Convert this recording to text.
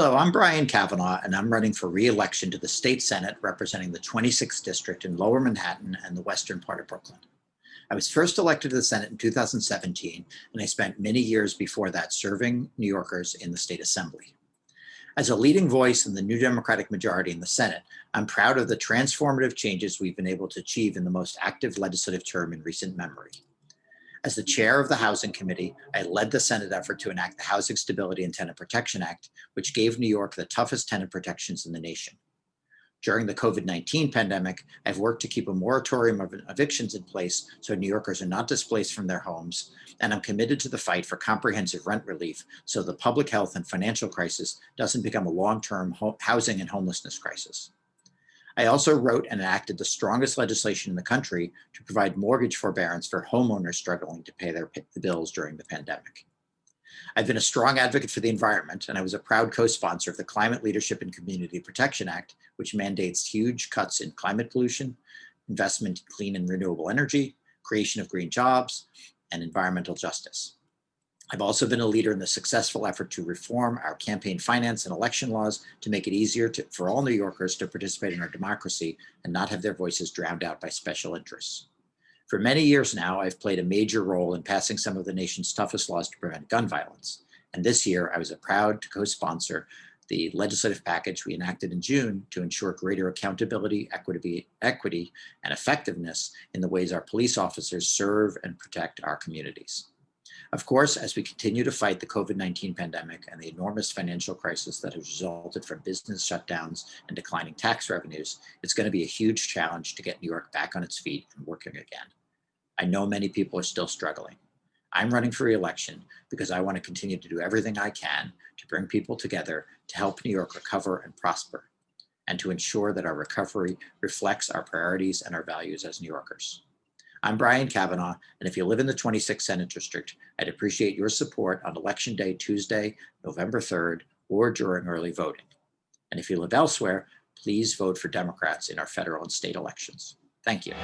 Hello, I'm Brian Kavanagh, and I'm running for re-election to the state Senate representing the 26th district in Lower Manhattan and the western part of Brooklyn. I was first elected to the Senate in 2017, and I spent many years before that serving New Yorkers in the state assembly. As a leading voice in the new Democratic majority in the Senate, I'm proud of the transformative changes we've been able to achieve in the most active legislative term in recent memory. As the chair of the Housing Committee, I led the Senate effort to enact the Housing Stability and Tenant Protection Act, which gave New York the toughest tenant protections in the nation. During the COVID-19 pandemic, I've worked to keep a moratorium of evictions in place so New Yorkers are not displaced from their homes, and I'm committed to the fight for comprehensive rent relief so the public health and financial crisis doesn't become a long-term housing and homelessness crisis. I also wrote and enacted the strongest legislation in the country to provide mortgage forbearance for homeowners struggling to pay their bills during the pandemic. I've been a strong advocate for the environment, and I was a proud co-sponsor of the Climate Leadership and Community Protection Act, which mandates huge cuts in climate pollution, investment in clean and renewable energy, creation of green jobs, and environmental justice. I've also been a leader in the successful effort to reform our campaign finance and election laws to make it easier for all New Yorkers to participate in our democracy and not have their voices drowned out by special interests. For many years now, I've played a major role in passing some of the nation's toughest laws to prevent gun violence. And this year, I was proud to co-sponsor the legislative package we enacted in June to ensure greater accountability, equity, and effectiveness in the ways our police officers serve and protect our communities. Of course, as we continue to fight the COVID-19 pandemic and the enormous financial crisis that has resulted from business shutdowns and declining tax revenues, it's going to be a huge challenge to get New York back on its feet and working again. I know many people are still struggling. I'm running for re-election because I want to continue to do everything I can to bring people together to help New York recover and prosper, and to ensure that our recovery reflects our priorities and our values as New Yorkers. I'm Brian Kavanagh, and if you live in the 26th Senate District, I'd appreciate your support on Election Day, Tuesday, November 3rd, or during early voting. And if you live elsewhere, please vote for Democrats in our federal and state elections. Thank you.